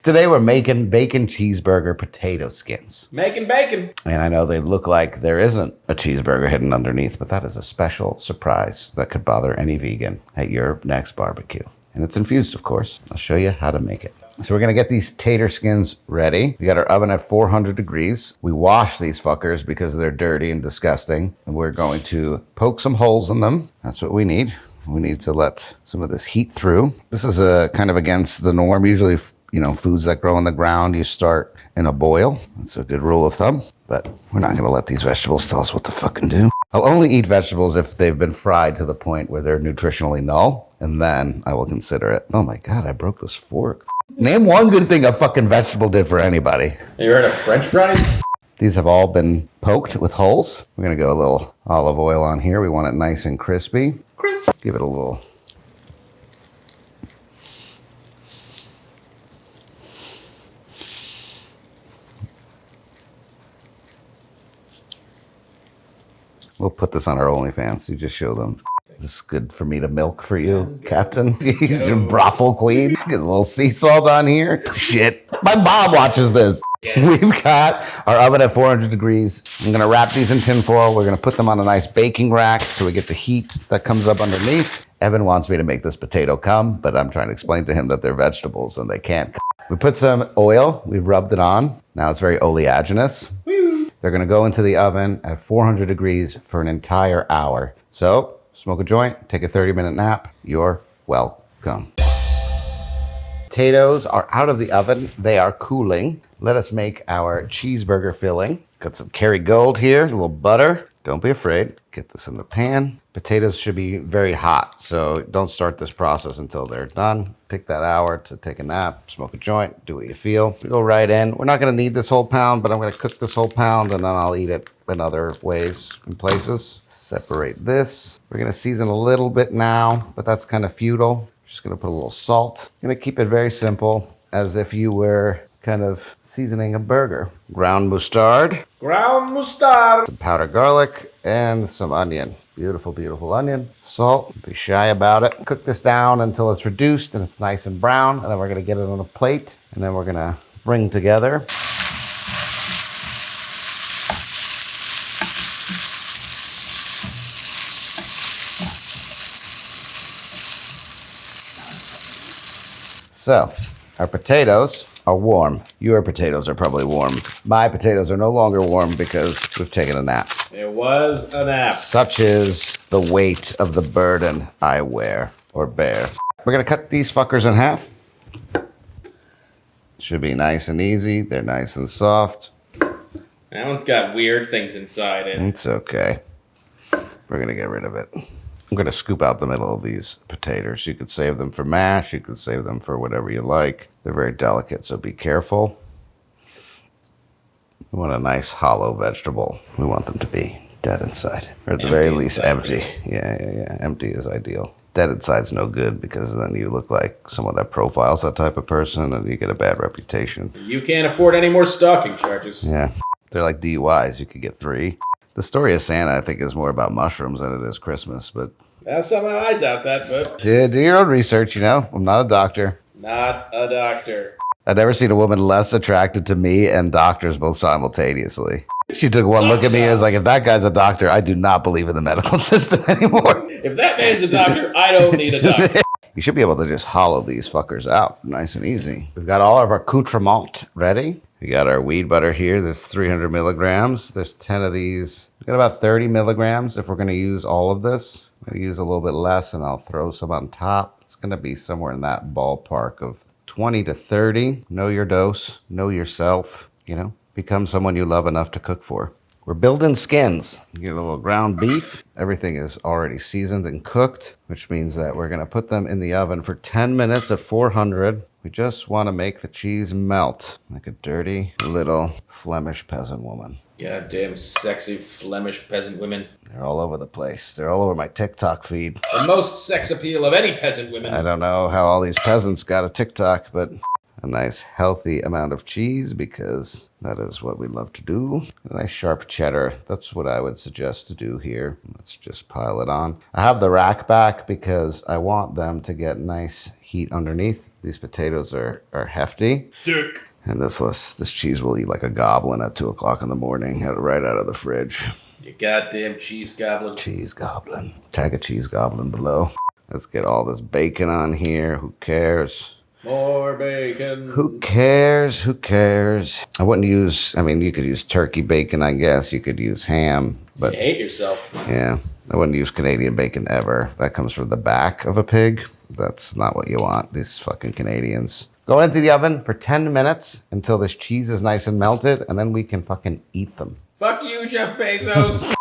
Today we're making bacon cheeseburger potato skins. Making bacon. And I know they look like there isn't a cheeseburger hidden underneath, but that is a special surprise that could bother any vegan at your next barbecue. And it's infused, of course. I'll show you how to make it. So we're gonna get these tater skins ready. We got our oven at 400 degrees. We wash these fuckers because they're dirty and disgusting. And we're going to poke some holes in them. That's what we need. We need to let some of this heat through. This is kind of against the norm. Usually, foods that grow in the ground, you start in a boil. That's a good rule of thumb. But we're not gonna let these vegetables tell us what to fucking do. I'll only eat vegetables if they've been fried to the point where they're nutritionally null, and then I will consider it. Oh my God, I broke this fork. Name one good thing a fucking vegetable did for anybody. You heard of French fries? These have all been poked with holes. We're gonna go a little olive oil on here. We want it nice and crispy. Give it a little. We'll put this on our OnlyFans. You just show them. This is good for me to milk for you, Captain. Your brothel queen. Get a little sea salt on here. Shit. My mom watches this. Yeah. We've got our oven at 400 degrees. I'm going to wrap these in tin foil. We're going to put them on a nice baking rack so we get the heat that comes up underneath. Evan wants me to make this potato come, but I'm trying to explain to him that they're vegetables and they can't come. We put some oil. We rubbed it on. Now it's very oleaginous. Woo. They're going to go into the oven at 400 degrees for an entire hour. So smoke a joint, take a 30-minute nap. You're welcome. Potatoes are out of the oven. They are cooling. Let us make our cheeseburger filling. Got some Kerrygold here, a little butter. Don't be afraid. Get this in the pan. Potatoes should be very hot, so don't start this process until they're done. Take that hour to take a nap, smoke a joint, do what you feel. We go right in. We're not gonna need this whole pound, but I'm gonna cook this whole pound and then I'll eat it in other ways and places. Separate this. We're gonna season a little bit now, but that's kind of futile. Just gonna put a little salt. Gonna keep it very simple, as if you were kind of seasoning a burger. Ground mustard. Ground mustard. Some powdered garlic and some onion. Beautiful, beautiful onion. Salt. Don't be shy about it. Cook this down until it's reduced and it's nice and brown. And then we're gonna get it on a plate. And then we're gonna bring together. So, our potatoes are warm. Your potatoes are probably warm. My potatoes are no longer warm because we've taken a nap. It was a nap. Such is the weight of the burden I wear or bear. We're gonna cut these fuckers in half. Should be nice and easy. They're nice and soft. That one's got weird things inside it. It's okay. We're gonna get rid of it. I'm gonna scoop out the middle of these potatoes. You could save them for mash. You could save them for whatever you like. They're very delicate, so be careful. We want a nice hollow vegetable. We want them to be dead inside, or at the very least empty. Yeah. Empty is ideal. Dead inside's no good because then you look like someone that profiles that type of person and you get a bad reputation. You can't afford any more stalking charges. Yeah, they're like DUIs. You could get 3. The story of Santa, I think, is more about mushrooms than it is Christmas, but... Somehow I doubt that, but... Do your own research, I'm not a doctor. Not a doctor. I've never seen a woman less attracted to me and doctors both simultaneously. She took one look at me and was like, if that guy's a doctor, I do not believe in the medical system anymore. If that man's a doctor, I don't need a doctor. You should be able to just hollow these fuckers out. Nice and easy. We've got all of our accoutrement ready. We got our weed butter here. There's 300 milligrams. There's 10 of these. We got about 30 milligrams if we're going to use all of this. I'm going to use a little bit less and I'll throw some on top. It's going to be somewhere in that ballpark of 20 to 30. Know your dose. Know yourself. Become someone you love enough to cook for. We're building skins. You get a little ground beef. Everything is already seasoned and cooked, which means that we're going to put them in the oven for 10 minutes at 400. We just want to make the cheese melt like a dirty little Flemish peasant woman. Goddamn sexy Flemish peasant women. They're all over the place. They're all over my TikTok feed. The most sex appeal of any peasant women. I don't know how all these peasants got a TikTok, but a nice healthy amount of cheese because that is what we love to do. A nice sharp cheddar. That's what I would suggest to do here. Let's just pile it on. I have the rack back because I want them to get nice heat underneath. These potatoes are hefty. Dick. And this cheese will eat like a goblin at 2 o'clock in the morning. Had it right out of the fridge. You goddamn cheese goblin. Cheese goblin. Tag a cheese goblin below. Let's get all this bacon on here. Who cares? More bacon. Who cares? Who cares? I wouldn't use, I mean, you could use turkey bacon, I guess. You could use ham, but You hate yourself. yeah, I wouldn't use Canadian bacon ever. That comes from the back of a pig. That's not what you want, these fucking Canadians. Go into the oven for 10 minutes until this cheese is nice and melted, and then we can fucking eat them. Fuck you, Jeff Bezos.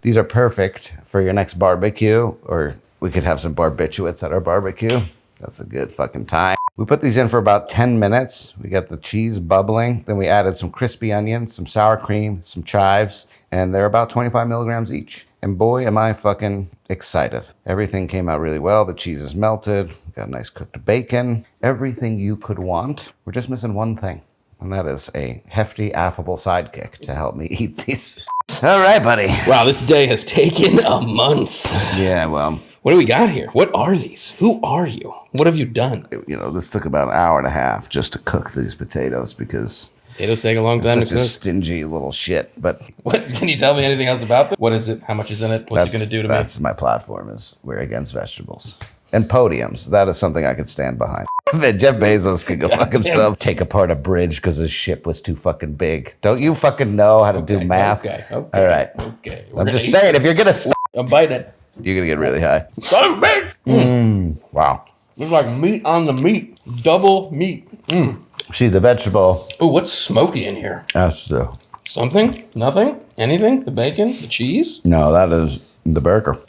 These are perfect for your next barbecue, or we could have some barbiturates at our barbecue. That's a good fucking time. We put these in for about 10 minutes. We got the cheese bubbling. Then we added some crispy onions, some sour cream, some chives, and they're about 25 milligrams each. And boy, am I fucking excited. Everything came out really well. The cheese is melted. We got nice cooked bacon. Everything you could want. We're just missing one thing. And that is a hefty, affable sidekick to help me eat these. All right, buddy. Wow, this day has taken a month. Yeah, well, What do we got here? What are these? Who are you? What have you done? you know, this took about an hour and a half just to cook these potatoes because Potatoes take a long time to such a cook. stingy little shit. But What can you tell me anything else about this? What is it? How much is in it? What's it going to do to me? that's my platform is we're against vegetables. And podiums. That is something I could stand behind. Jeff Bezos could go fuck himself. Take apart a bridge because his ship was too fucking big. Don't you fucking know how to do math? Okay. All right. Okay. I'm just saying, if you're going to... I'm biting it. You're going to get really high. Son of a bitch! Wow. It's like meat on the meat. Double meat. See, the vegetable... Oh, what's smoky in here? That's the... Something? Nothing? Anything? The bacon? The cheese? No, that is the burger.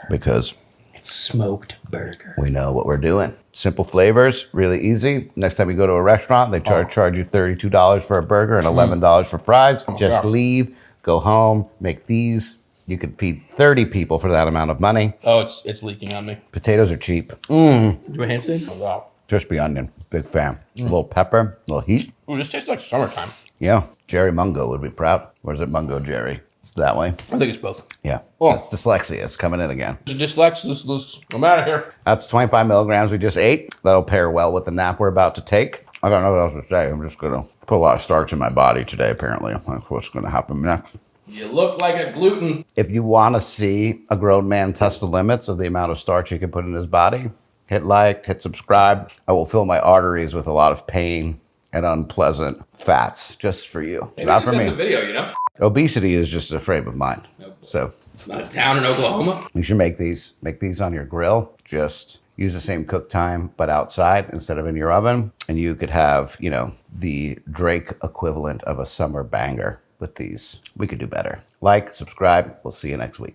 Because... Smoked burger. we know what we're doing. Simple flavors, really easy. Next time you go to a restaurant, they charge you $32 for a burger and $11 for fries. Just God. leave, go home, make these. You could feed 30 people for that amount of money. Oh, it's leaking on me. Potatoes are cheap. Do a handstand? Oh, wow. Crispy onion, big fan. A little pepper, a little heat. Ooh, this tastes like summertime. Yeah, Jerry Mungo would be proud. Or is it Mungo Jerry? It's that way. I think it's both. Yeah, Oh. it's dyslexia. It's coming in again. Dyslexia. I'm out of here. That's 25 milligrams we just ate. That'll pair well with the nap we're about to take. I don't know what else to say. I'm just going to put a lot of starch in my body today, apparently. That's what's going to happen next. You look like a gluten. If you want to see a grown man test the limits of the amount of starch he can put in his body, hit like, hit subscribe. I will fill my arteries with a lot of pain and unpleasant fats just for you. Not for me. The video, you know? Obesity is just a frame of mind. Nope. So It's not a town in Oklahoma. you should make these on your grill. Just use the same cook time, but outside instead of in your oven. And you could have, you know, the Drake equivalent of a summer banger with these. We could do better. Like, subscribe. We'll see you next week.